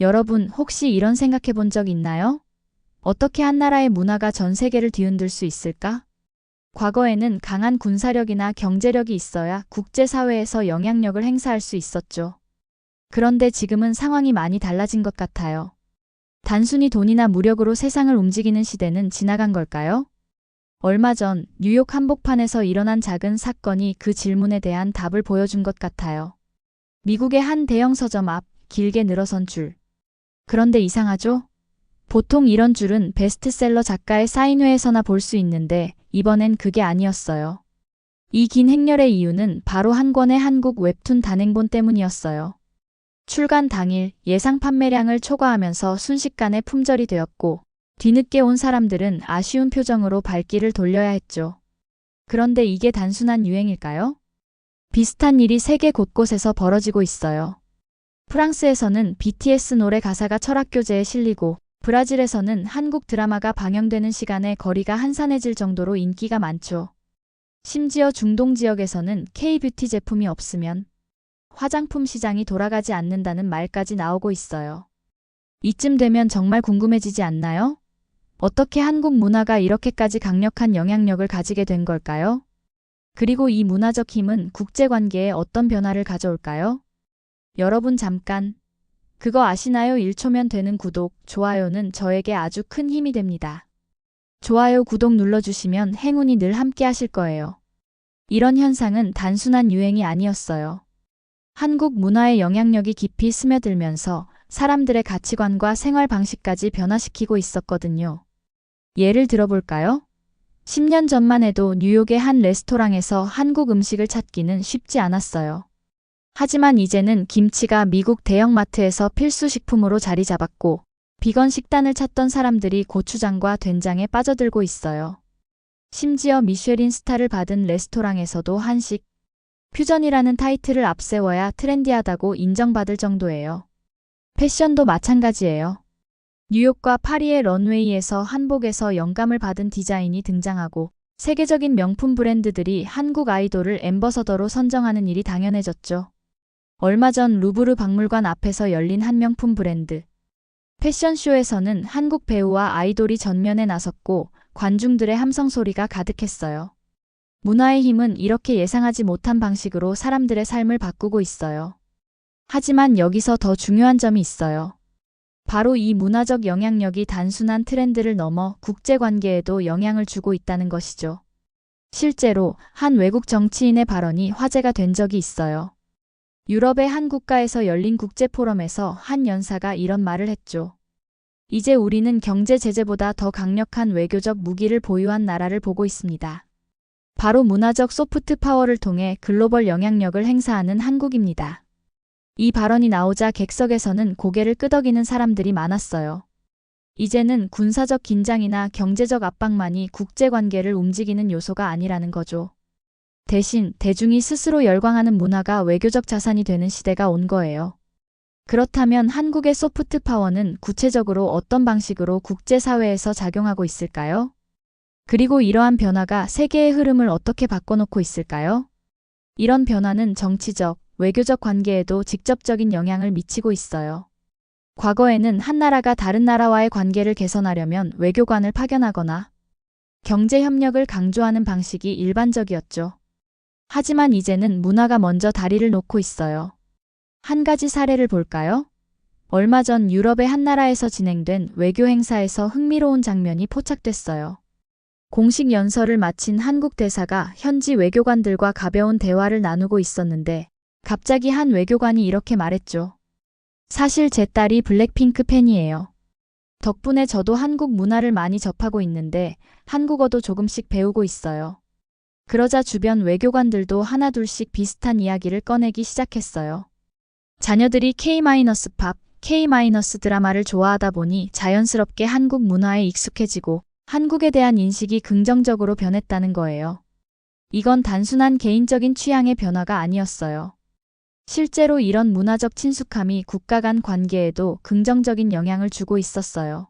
여러분, 혹시 이런 생각해 본 적 있나요? 어떻게 한 나라의 문화가 전 세계를 뒤흔들 수 있을까? 과거에는 강한 군사력이나 경제력이 있어야 국제사회에서 영향력을 행사할 수 있었죠. 그런데 지금은 상황이 많이 달라진 것 같아요. 단순히 돈이나 무력으로 세상을 움직이는 시대는 지나간 걸까요? 얼마 전 뉴욕 한복판에서 일어난 작은 사건이 그 질문에 대한 답을 보여준 것 같아요. 미국의 한 대형 서점 앞 길게 늘어선 줄. 그런데 이상하죠? 보통 이런 줄은 베스트셀러 작가의 사인회에서나 볼 수 있는데 이번엔 그게 아니었어요. 이 긴 행렬의 이유는 바로 한 권의 한국 웹툰 단행본 때문이었어요. 출간 당일 예상 판매량을 초과하면서 순식간에 품절이 되었고 뒤늦게 온 사람들은 아쉬운 표정으로 발길을 돌려야 했죠. 그런데 이게 단순한 유행일까요? 비슷한 일이 세계 곳곳에서 벌어지고 있어요. 프랑스에서는 BTS 노래 가사가 철학교재에 실리고 브라질에서는 한국 드라마가 방영되는 시간에 거리가 한산해질 정도로 인기가 많죠. 심지어 중동 지역에서는 K-뷰티 제품이 없으면 화장품 시장이 돌아가지 않는다는 말까지 나오고 있어요. 이쯤 되면 정말 궁금해지지 않나요? 어떻게 한국 문화가 이렇게까지 강력한 영향력을 가지게 된 걸까요? 그리고 이 문화적 힘은 국제관계에 어떤 변화를 가져올까요? 여러분 잠깐. 그거 아시나요? 1초면 되는 구독, 좋아요는 저에게 아주 큰 힘이 됩니다. 좋아요, 구독 눌러주시면 행운이 늘 함께 하실 거예요. 이런 현상은 단순한 유행이 아니었어요. 한국 문화의 영향력이 깊이 스며들면서 사람들의 가치관과 생활 방식까지 변화시키고 있었거든요. 예를 들어볼까요? 10년 전만 해도 뉴욕의 한 레스토랑에서 한국 음식을 찾기는 쉽지 않았어요. 하지만 이제는 김치가 미국 대형마트에서 필수 식품으로 자리 잡았고 비건 식단을 찾던 사람들이 고추장과 된장에 빠져들고 있어요. 심지어 미쉐린 스타를 받은 레스토랑에서도 한식 퓨전이라는 타이틀을 앞세워야 트렌디하다고 인정받을 정도예요. 패션도 마찬가지예요. 뉴욕과 파리의 런웨이에서 한복에서 영감을 받은 디자인이 등장하고 세계적인 명품 브랜드들이 한국 아이돌을 앰버서더로 선정하는 일이 당연해졌죠. 얼마 전 루브르 박물관 앞에서 열린 한 명품 브랜드 패션쇼에서는 한국 배우와 아이돌이 전면에 나섰고 관중들의 함성 소리가 가득했어요. 문화의 힘은 이렇게 예상하지 못한 방식으로 사람들의 삶을 바꾸고 있어요. 하지만 여기서 더 중요한 점이 있어요. 바로 이 문화적 영향력이 단순한 트렌드를 넘어 국제관계에도 영향을 주고 있다는 것이죠. 실제로 한 외국 정치인의 발언이 화제가 된 적이 있어요. 유럽의 한 국가에서 열린 국제포럼에서 한 연사가 이런 말을 했죠. 이제 우리는 경제 제재보다 더 강력한 외교적 무기를 보유한 나라를 보고 있습니다. 바로 문화적 소프트 파워를 통해 글로벌 영향력을 행사하는 한국입니다. 이 발언이 나오자 객석에서는 고개를 끄덕이는 사람들이 많았어요. 이제는 군사적 긴장이나 경제적 압박만이 국제관계를 움직이는 요소가 아니라는 거죠. 대신 대중이 스스로 열광하는 문화가 외교적 자산이 되는 시대가 온 거예요. 그렇다면 한국의 소프트 파워는 구체적으로 어떤 방식으로 국제사회에서 작용하고 있을까요? 그리고 이러한 변화가 세계의 흐름을 어떻게 바꿔놓고 있을까요? 이런 변화는 정치적, 외교적 관계에도 직접적인 영향을 미치고 있어요. 과거에는 한 나라가 다른 나라와의 관계를 개선하려면 외교관을 파견하거나 경제 협력을 강조하는 방식이 일반적이었죠. 하지만 이제는 문화가 먼저 다리를 놓고 있어요. 한 가지 사례를 볼까요? 얼마 전 유럽의 한 나라에서 진행된 외교 행사에서 흥미로운 장면이 포착됐어요. 공식 연설을 마친 한국 대사가 현지 외교관들과 가벼운 대화를 나누고 있었는데 갑자기 한 외교관이 이렇게 말했죠. 사실 제 딸이 블랙핑크 팬이에요. 덕분에 저도 한국 문화를 많이 접하고 있는데 한국어도 조금씩 배우고 있어요. 그러자 주변 외교관들도 하나둘씩 비슷한 이야기를 꺼내기 시작했어요. 자녀들이 K-팝, K-드라마를 좋아하다 보니 자연스럽게 한국 문화에 익숙해지고 한국에 대한 인식이 긍정적으로 변했다는 거예요. 이건 단순한 개인적인 취향의 변화가 아니었어요. 실제로 이런 문화적 친숙함이 국가 간 관계에도 긍정적인 영향을 주고 있었어요.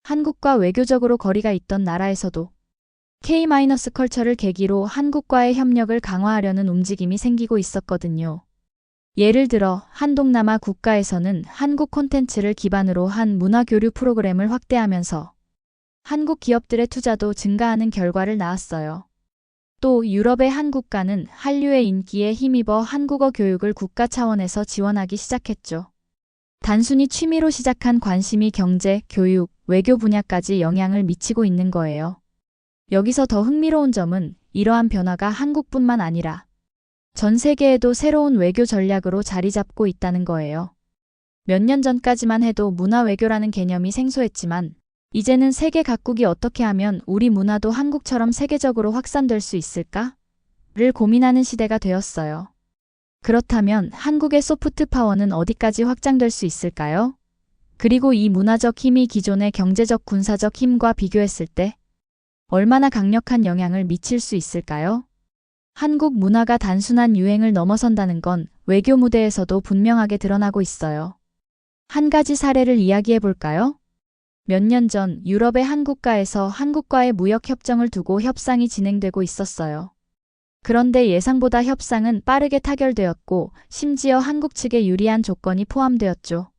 한국과 외교적으로 거리가 있던 나라에서도 K-컬처를 계기로 한국과의 협력을 강화하려는 움직임이 생기고 있었거든요. 예를 들어 한 동남아 국가에서는 한국 콘텐츠를 기반으로 한 문화 교류 프로그램을 확대하면서 한국 기업들의 투자도 증가하는 결과를 낳았어요. 또 유럽의 한 국가는 한류의 인기에 힘입어 한국어 교육을 국가 차원에서 지원하기 시작했죠. 단순히 취미로 시작한 관심이 경제, 교육, 외교 분야까지 영향을 미치고 있는 거예요. 여기서 더 흥미로운 점은 이러한 변화가 한국뿐만 아니라 전 세계에도 새로운 외교 전략으로 자리 잡고 있다는 거예요. 몇 년 전까지만 해도 문화 외교라는 개념이 생소했지만 이제는 세계 각국이 어떻게 하면 우리 문화도 한국처럼 세계적으로 확산될 수 있을까?를 고민하는 시대가 되었어요. 그렇다면 한국의 소프트 파워는 어디까지 확장될 수 있을까요? 그리고 이 문화적 힘이 기존의 경제적 군사적 힘과 비교했을 때 얼마나 강력한 영향을 미칠 수 있을까요? 한국 문화가 단순한 유행을 넘어선다는 건 외교 무대에서도 분명하게 드러나고 있어요. 한 가지 사례를 이야기해 볼까요? 몇 년 전 유럽의 한 국가에서 한국과의 무역 협정을 두고 협상이 진행되고 있었어요. 그런데 예상보다 협상은 빠르게 타결되었고 심지어 한국 측에 유리한 조건이 포함되었죠.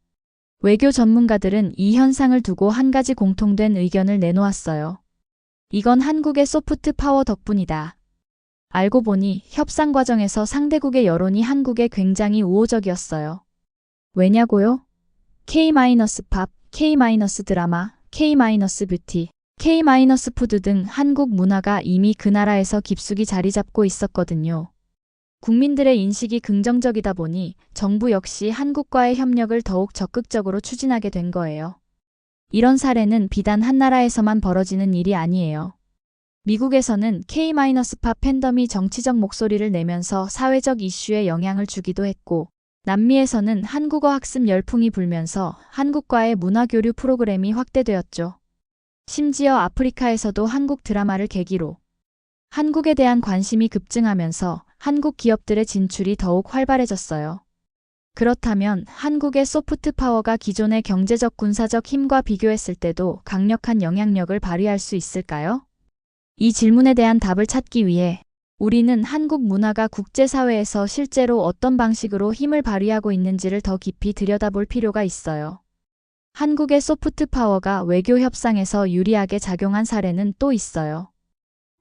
외교 전문가들은 이 현상을 두고 한 가지 공통된 의견을 내놓았어요. 이건 한국의 소프트 파워 덕분이다. 알고 보니 협상 과정에서 상대국의 여론이 한국에 굉장히 우호적이었어요. 왜냐고요? K-팝, K-드라마, K-뷰티, K-푸드 등 한국 문화가 이미 그 나라에서 깊숙이 자리 잡고 있었거든요. 국민들의 인식이 긍정적이다 보니 정부 역시 한국과의 협력을 더욱 적극적으로 추진하게 된 거예요. 이런 사례는 비단 한 나라에서만 벌어지는 일이 아니에요. 미국에서는 K-팝 팬덤이 정치적 목소리를 내면서 사회적 이슈에 영향을 주기도 했고, 남미에서는 한국어 학습 열풍이 불면서 한국과의 문화교류 프로그램이 확대되었죠. 심지어 아프리카에서도 한국 드라마를 계기로 한국에 대한 관심이 급증하면서 한국 기업들의 진출이 더욱 활발해졌어요. 그렇다면 한국의 소프트 파워가 기존의 경제적 군사적 힘과 비교했을 때도 강력한 영향력을 발휘할 수 있을까요? 이 질문에 대한 답을 찾기 위해 우리는 한국 문화가 국제사회에서 실제로 어떤 방식으로 힘을 발휘하고 있는지를 더 깊이 들여다볼 필요가 있어요. 한국의 소프트 파워가 외교 협상에서 유리하게 작용한 사례는 또 있어요.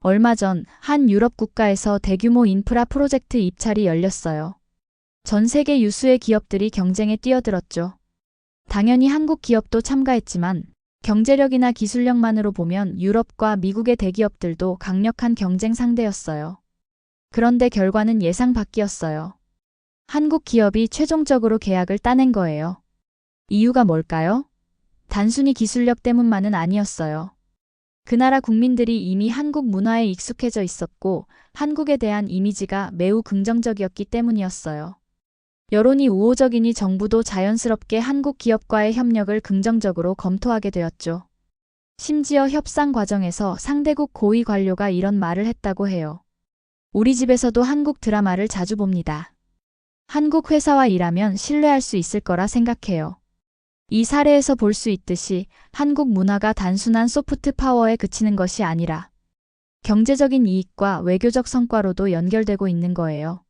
얼마 전 한 유럽 국가에서 대규모 인프라 프로젝트 입찰이 열렸어요. 전 세계 유수의 기업들이 경쟁에 뛰어들었죠. 당연히 한국 기업도 참가했지만 경제력이나 기술력만으로 보면 유럽과 미국의 대기업들도 강력한 경쟁 상대였어요. 그런데 결과는 예상 밖이었어요. 한국 기업이 최종적으로 계약을 따낸 거예요. 이유가 뭘까요? 단순히 기술력 때문만은 아니었어요. 그 나라 국민들이 이미 한국 문화에 익숙해져 있었고 한국에 대한 이미지가 매우 긍정적이었기 때문이었어요. 여론이 우호적이니 정부도 자연스럽게 한국 기업과의 협력을 긍정적으로 검토하게 되었죠. 심지어 협상 과정에서 상대국 고위 관료가 이런 말을 했다고 해요. 우리 집에서도 한국 드라마를 자주 봅니다. 한국 회사와 일하면 신뢰할 수 있을 거라 생각해요. 이 사례에서 볼 수 있듯이 한국 문화가 단순한 소프트 파워에 그치는 것이 아니라 경제적인 이익과 외교적 성과로도 연결되고 있는 거예요.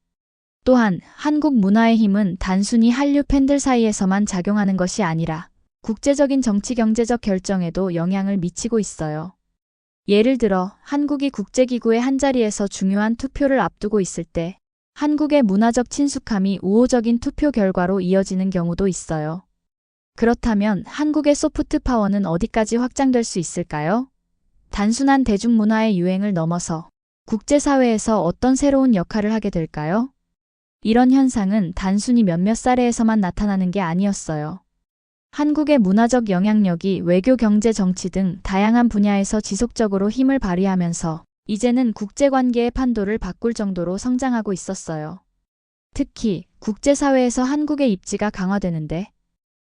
또한 한국 문화의 힘은 단순히 한류 팬들 사이에서만 작용하는 것이 아니라 국제적인 정치 경제적 결정에도 영향을 미치고 있어요. 예를 들어 한국이 국제기구의 한자리에서 중요한 투표를 앞두고 있을 때 한국의 문화적 친숙함이 우호적인 투표 결과로 이어지는 경우도 있어요. 그렇다면 한국의 소프트 파워는 어디까지 확장될 수 있을까요? 단순한 대중문화의 유행을 넘어서 국제사회에서 어떤 새로운 역할을 하게 될까요? 이런 현상은 단순히 몇몇 사례에서만 나타나는 게 아니었어요. 한국의 문화적 영향력이 외교, 경제, 정치 등 다양한 분야에서 지속적으로 힘을 발휘하면서 이제는 국제관계의 판도를 바꿀 정도로 성장하고 있었어요. 특히 국제사회에서 한국의 입지가 강화되는데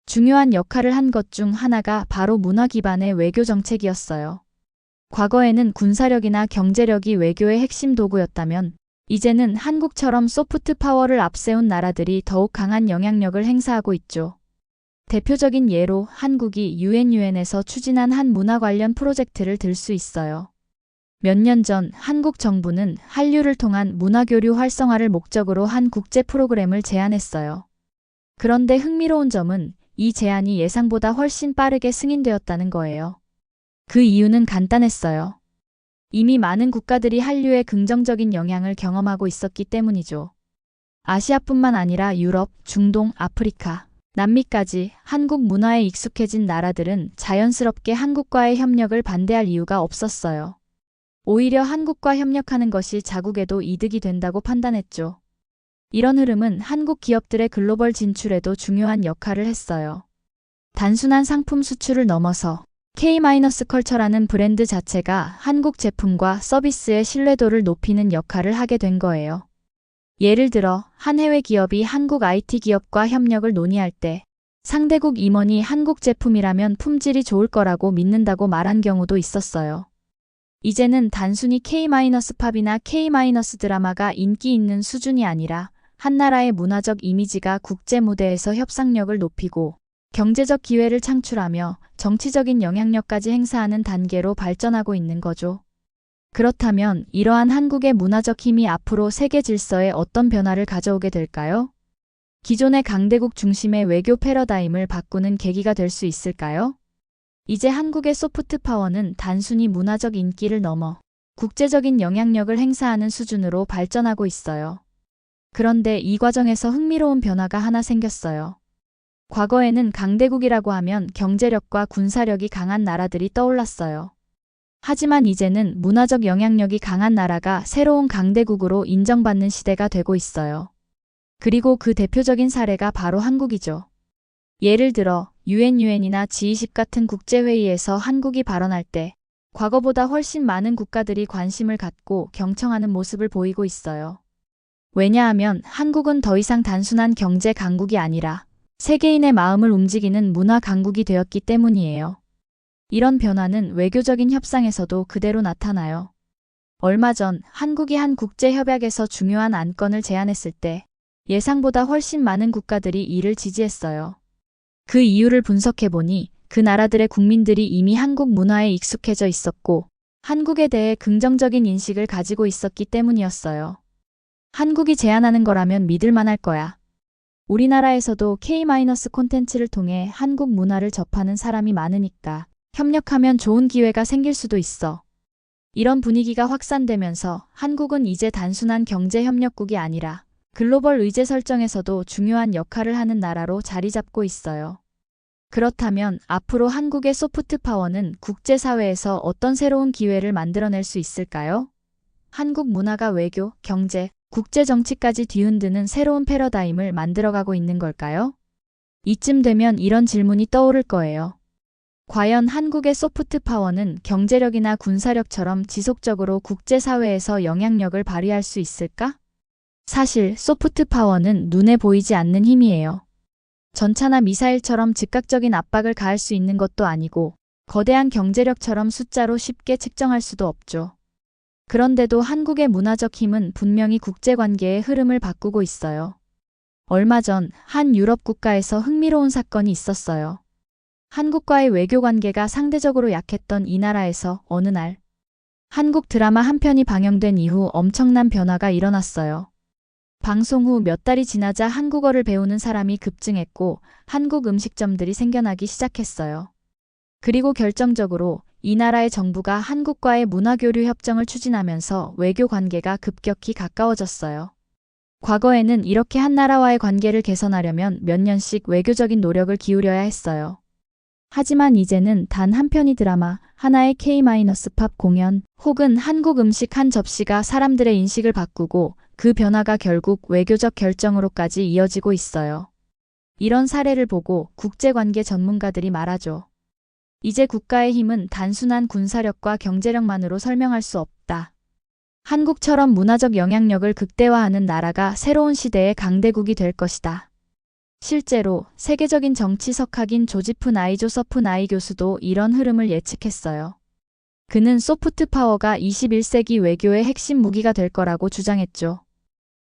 중요한 역할을 한 것 중 하나가 바로 문화 기반의 외교 정책이었어요. 과거에는 군사력이나 경제력이 외교의 핵심 도구였다면 이제는 한국처럼 소프트 파워를 앞세운 나라들이 더욱 강한 영향력을 행사하고 있죠. 대표적인 예로 한국이 유엔에서 추진한 한 문화 관련 프로젝트를 들 수 있어요. 몇 년 전 한국 정부는 한류를 통한 문화교류 활성화를 목적으로 한 국제 프로그램을 제안했어요. 그런데 흥미로운 점은 이 제안이 예상보다 훨씬 빠르게 승인되었다는 거예요. 그 이유는 간단했어요. 이미 많은 국가들이 한류의 긍정적인 영향을 경험하고 있었기 때문이죠. 아시아뿐만 아니라 유럽, 중동, 아프리카, 남미까지 한국 문화에 익숙해진 나라들은 자연스럽게 한국과의 협력을 반대할 이유가 없었어요. 오히려 한국과 협력하는 것이 자국에도 이득이 된다고 판단했죠. 이런 흐름은 한국 기업들의 글로벌 진출에도 중요한 역할을 했어요. 단순한 상품 수출을 넘어서 K-컬처라는 브랜드 자체가 한국 제품과 서비스의 신뢰도를 높이는 역할을 하게 된 거예요. 예를 들어 한 해외 기업이 한국 IT 기업과 협력을 논의할 때 상대국 임원이 한국 제품이라면 품질이 좋을 거라고 믿는다고 말한 경우도 있었어요. 이제는 단순히 K-팝이나 K-드라마가 인기 있는 수준이 아니라 한 나라의 문화적 이미지가 국제 무대에서 협상력을 높이고 경제적 기회를 창출하며 정치적인 영향력까지 행사하는 단계로 발전하고 있는 거죠. 그렇다면 이러한 한국의 문화적 힘이 앞으로 세계 질서에 어떤 변화를 가져오게 될까요? 기존의 강대국 중심의 외교 패러다임을 바꾸는 계기가 될 수 있을까요? 이제 한국의 소프트 파워는 단순히 문화적 인기를 넘어 국제적인 영향력을 행사하는 수준으로 발전하고 있어요. 그런데 이 과정에서 흥미로운 변화가 하나 생겼어요. 과거에는 강대국이라고 하면 경제력과 군사력이 강한 나라들이 떠올랐어요. 하지만 이제는 문화적 영향력이 강한 나라가 새로운 강대국으로 인정받는 시대가 되고 있어요. 그리고 그 대표적인 사례가 바로 한국이죠. 예를 들어 유엔이나 G20 같은 국제회의에서 한국이 발언할 때 과거보다 훨씬 많은 국가들이 관심을 갖고 경청하는 모습을 보이고 있어요. 왜냐하면 한국은 더 이상 단순한 경제 강국이 아니라 세계인의 마음을 움직이는 문화 강국이 되었기 때문이에요. 이런 변화는 외교적인 협상에서도 그대로 나타나요. 얼마 전 한국이 한 국제협약에서 중요한 안건을 제안했을 때 예상보다 훨씬 많은 국가들이 이를 지지했어요. 그 이유를 분석해보니 그 나라들의 국민들이 이미 한국 문화에 익숙해져 있었고 한국에 대해 긍정적인 인식을 가지고 있었기 때문이었어요. 한국이 제안하는 거라면 믿을 만할 거야. 우리나라에서도 K- 콘텐츠를 통해 한국 문화를 접하는 사람이 많으니까 협력하면 좋은 기회가 생길 수도 있어. 이런 분위기가 확산되면서 한국은 이제 단순한 경제협력국이 아니라 글로벌 의제 설정에서도 중요한 역할을 하는 나라로 자리 잡고 있어요. 그렇다면 앞으로 한국의 소프트 파워는 국제사회에서 어떤 새로운 기회를 만들어낼 수 있을까요? 한국 문화가 외교, 경제, 국제정치까지 뒤흔드는 새로운 패러다임을 만들어가고 있는 걸까요? 이쯤 되면 이런 질문이 떠오를 거예요. 과연 한국의 소프트 파워는 경제력이나 군사력처럼 지속적으로 국제사회에서 영향력을 발휘할 수 있을까? 사실 소프트 파워는 눈에 보이지 않는 힘이에요. 전차나 미사일처럼 즉각적인 압박을 가할 수 있는 것도 아니고 거대한 경제력처럼 숫자로 쉽게 측정할 수도 없죠. 그런데도 한국의 문화적 힘은 분명히 국제관계의 흐름을 바꾸고 있어요. 얼마 전 한 유럽 국가에서 흥미로운 사건이 있었어요. 한국과의 외교 관계가 상대적으로 약했던 이 나라에서 어느 날 한국 드라마 한 편이 방영된 이후 엄청난 변화가 일어났어요. 방송 후 몇 달이 지나자 한국어를 배우는 사람이 급증했고 한국 음식점들이 생겨나기 시작했어요. 그리고 결정적으로 이 나라의 정부가 한국과의 문화교류 협정을 추진하면서 외교 관계가 급격히 가까워졌어요. 과거에는 이렇게 한 나라와의 관계를 개선하려면 몇 년씩 외교적인 노력을 기울여야 했어요. 하지만 이제는 단 한 편의 드라마, 하나의 K-팝 공연, 혹은 한국 음식 한 접시가 사람들의 인식을 바꾸고 그 변화가 결국 외교적 결정으로까지 이어지고 있어요. 이런 사례를 보고 국제관계 전문가들이 말하죠. 이제 국가의 힘은 단순한 군사력과 경제력만으로 설명할 수 없다. 한국처럼 문화적 영향력을 극대화하는 나라가 새로운 시대의 강대국이 될 것이다. 실제로 세계적인 정치 석학인 조지프 나이조서프 나이 교수도 이런 흐름을 예측했어요. 그는 소프트 파워가 21세기 외교의 핵심 무기가 될 거라고 주장했죠.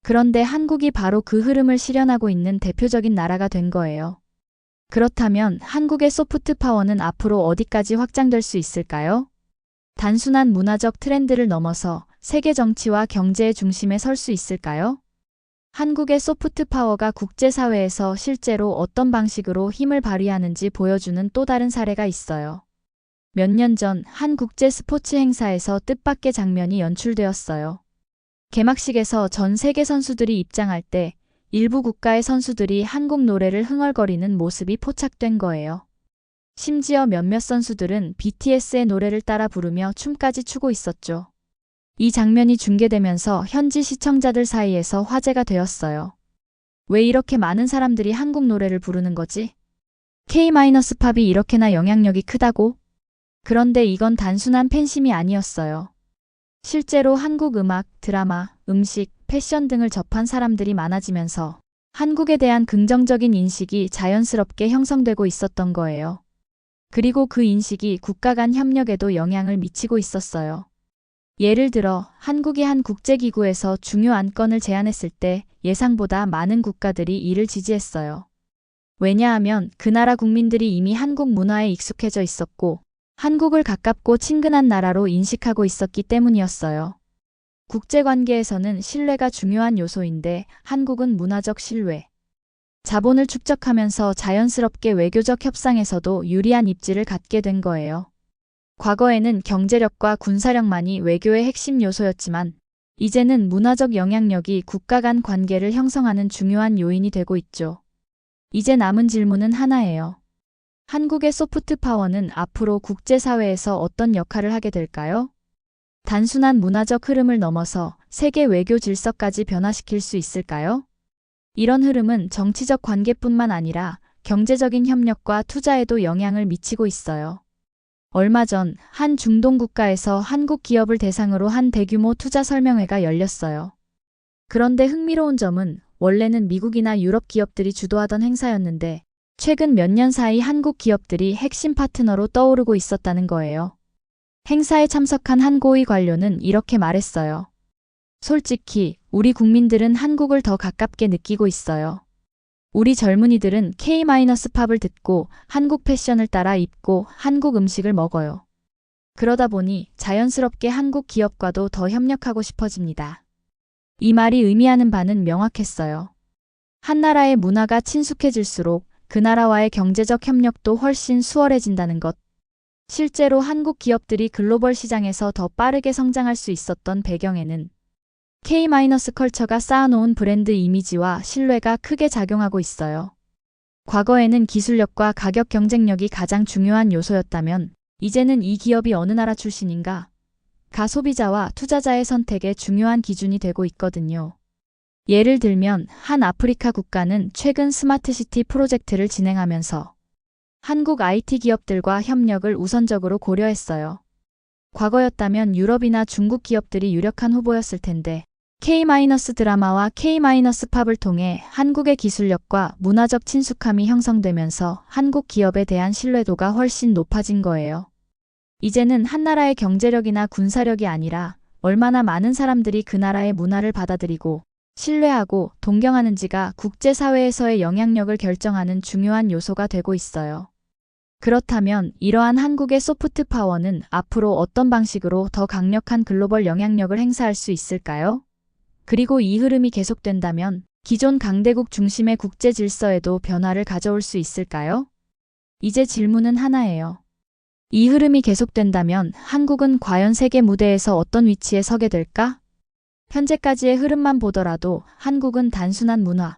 그런데 한국이 바로 그 흐름을 실현하고 있는 대표적인 나라가 된 거예요. 그렇다면 한국의 소프트 파워는 앞으로 어디까지 확장될 수 있을까요? 단순한 문화적 트렌드를 넘어서 세계 정치와 경제의 중심에 설 수 있을까요? 한국의 소프트 파워가 국제사회에서 실제로 어떤 방식으로 힘을 발휘하는지 보여주는 또 다른 사례가 있어요. 몇 년 전 한 국제 스포츠 행사에서 뜻밖의 장면이 연출되었어요. 개막식에서 전 세계 선수들이 입장할 때 일부 국가의 선수들이 한국 노래를 흥얼거리는 모습이 포착된 거예요. 심지어 몇몇 선수들은 BTS의 노래를 따라 부르며 춤까지 추고 있었죠. 이 장면이 중계되면서 현지 시청자들 사이에서 화제가 되었어요. 왜 이렇게 많은 사람들이 한국 노래를 부르는 거지? K-팝이 이렇게나 영향력이 크다고? 그런데 이건 단순한 팬심이 아니었어요. 실제로 한국 음악, 드라마, 음식, 패션 등을 접한 사람들이 많아지면서 한국에 대한 긍정적인 인식이 자연스럽게 형성되고 있었던 거예요. 그리고 그 인식이 국가 간 협력에도 영향을 미치고 있었어요. 예를 들어 한국이 한 국제기구에서 중요 안건을 제안했을 때 예상보다 많은 국가들이 이를 지지했어요. 왜냐하면 그 나라 국민들이 이미 한국 문화에 익숙해져 있었고 한국을 가깝고 친근한 나라로 인식하고 있었기 때문이었어요. 국제관계에서는 신뢰가 중요한 요소인데 한국은 문화적 신뢰, 자본을 축적하면서 자연스럽게 외교적 협상에서도 유리한 입지를 갖게 된 거예요. 과거에는 경제력과 군사력만이 외교의 핵심 요소였지만 이제는 문화적 영향력이 국가 간 관계를 형성하는 중요한 요인이 되고 있죠. 이제 남은 질문은 하나예요. 한국의 소프트 파워는 앞으로 국제사회에서 어떤 역할을 하게 될까요? 단순한 문화적 흐름을 넘어서 세계 외교 질서까지 변화시킬 수 있을까요? 이런 흐름은 정치적 관계뿐만 아니라 경제적인 협력과 투자에도 영향을 미치고 있어요. 얼마 전 한 중동 국가에서 한국 기업을 대상으로 한 대규모 투자 설명회가 열렸어요. 그런데 흥미로운 점은 원래는 미국이나 유럽 기업들이 주도하던 행사였는데 최근 몇 년 사이 한국 기업들이 핵심 파트너로 떠오르고 있었다는 거예요. 행사에 참석한 한 고위 관료는 이렇게 말했어요. 솔직히 우리 국민들은 한국을 더 가깝게 느끼고 있어요. 우리 젊은이들은 K-팝을 듣고 한국 패션을 따라 입고 한국 음식을 먹어요. 그러다 보니 자연스럽게 한국 기업과도 더 협력하고 싶어집니다. 이 말이 의미하는 바는 명확했어요. 한 나라의 문화가 친숙해질수록 그 나라와의 경제적 협력도 훨씬 수월해진다는 것. 실제로 한국 기업들이 글로벌 시장에서 더 빠르게 성장할 수 있었던 배경에는 K-컬처가 쌓아놓은 브랜드 이미지와 신뢰가 크게 작용하고 있어요. 과거에는 기술력과 가격 경쟁력이 가장 중요한 요소였다면 이제는 이 기업이 어느 나라 출신인가? 가 소비자와 투자자의 선택의 중요한 기준이 되고 있거든요. 예를 들면 한 아프리카 국가는 최근 스마트시티 프로젝트를 진행하면서 한국 IT 기업들과 협력을 우선적으로 고려했어요. 과거였다면 유럽이나 중국 기업들이 유력한 후보였을 텐데 K-드라마와 K-팝을 통해 한국의 기술력과 문화적 친숙함이 형성되면서 한국 기업에 대한 신뢰도가 훨씬 높아진 거예요. 이제는 한 나라의 경제력이나 군사력이 아니라 얼마나 많은 사람들이 그 나라의 문화를 받아들이고 신뢰하고 동경하는지가 국제사회에서의 영향력을 결정하는 중요한 요소가 되고 있어요. 그렇다면 이러한 한국의 소프트 파워는 앞으로 어떤 방식으로 더 강력한 글로벌 영향력을 행사할 수 있을까요? 그리고 이 흐름이 계속된다면 기존 강대국 중심의 국제 질서에도 변화를 가져올 수 있을까요? 이제 질문은 하나예요. 이 흐름이 계속된다면 한국은 과연 세계 무대에서 어떤 위치에 서게 될까? 현재까지의 흐름만 보더라도 한국은 단순한 문화,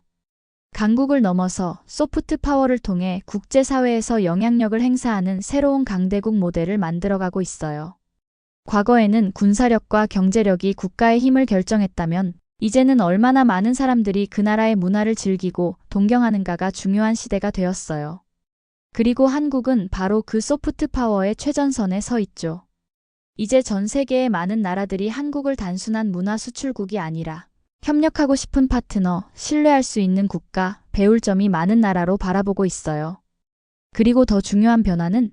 강국을 넘어서 소프트 파워를 통해 국제사회에서 영향력을 행사하는 새로운 강대국 모델을 만들어가고 있어요. 과거에는 군사력과 경제력이 국가의 힘을 결정했다면 이제는 얼마나 많은 사람들이 그 나라의 문화를 즐기고 동경하는가가 중요한 시대가 되었어요. 그리고 한국은 바로 그 소프트 파워의 최전선에 서 있죠. 이제 전 세계의 많은 나라들이 한국을 단순한 문화 수출국이 아니라 협력하고 싶은 파트너, 신뢰할 수 있는 국가, 배울 점이 많은 나라로 바라보고 있어요. 그리고 더 중요한 변화는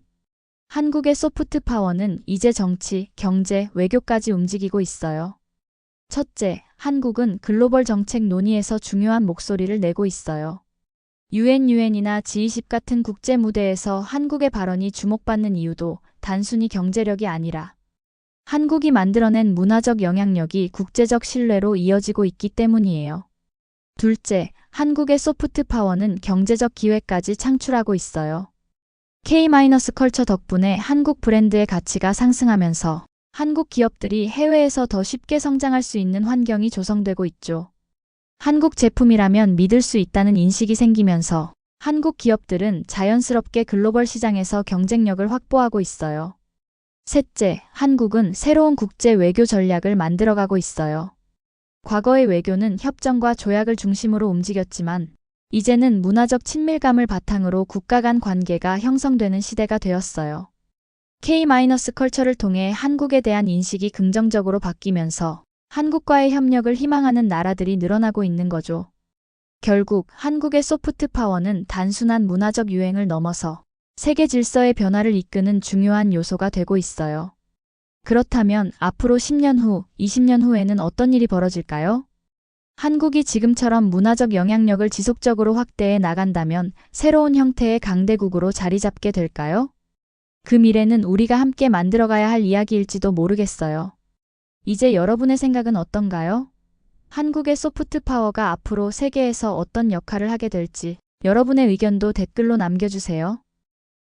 한국의 소프트 파워는 이제 정치, 경제, 외교까지 움직이고 있어요. 첫째, 한국은 글로벌 정책 논의에서 중요한 목소리를 내고 있어요. 유엔이나 G20 같은 국제 무대에서 한국의 발언이 주목받는 이유도 단순히 경제력이 아니라 한국이 만들어낸 문화적 영향력이 국제적 신뢰로 이어지고 있기 때문이에요. 둘째, 한국의 소프트 파워는 경제적 기회까지 창출하고 있어요. K-컬처 덕분에 한국 브랜드의 가치가 상승하면서 한국 기업들이 해외에서 더 쉽게 성장할 수 있는 환경이 조성되고 있죠. 한국 제품이라면 믿을 수 있다는 인식이 생기면서 한국 기업들은 자연스럽게 글로벌 시장에서 경쟁력을 확보하고 있어요. 셋째, 한국은 새로운 국제 외교 전략을 만들어가고 있어요. 과거의 외교는 협정과 조약을 중심으로 움직였지만 이제는 문화적 친밀감을 바탕으로 국가 간 관계가 형성되는 시대가 되었어요. K-컬처를 통해 한국에 대한 인식이 긍정적으로 바뀌면서 한국과의 협력을 희망하는 나라들이 늘어나고 있는 거죠. 결국 한국의 소프트 파워는 단순한 문화적 유행을 넘어서 세계 질서의 변화를 이끄는 중요한 요소가 되고 있어요. 그렇다면 앞으로 10년 후, 20년 후에는 어떤 일이 벌어질까요? 한국이 지금처럼 문화적 영향력을 지속적으로 확대해 나간다면 새로운 형태의 강대국으로 자리 잡게 될까요? 그 미래는 우리가 함께 만들어가야 할 이야기일지도 모르겠어요. 이제 여러분의 생각은 어떤가요? 한국의 소프트 파워가 앞으로 세계에서 어떤 역할을 하게 될지 여러분의 의견도 댓글로 남겨주세요.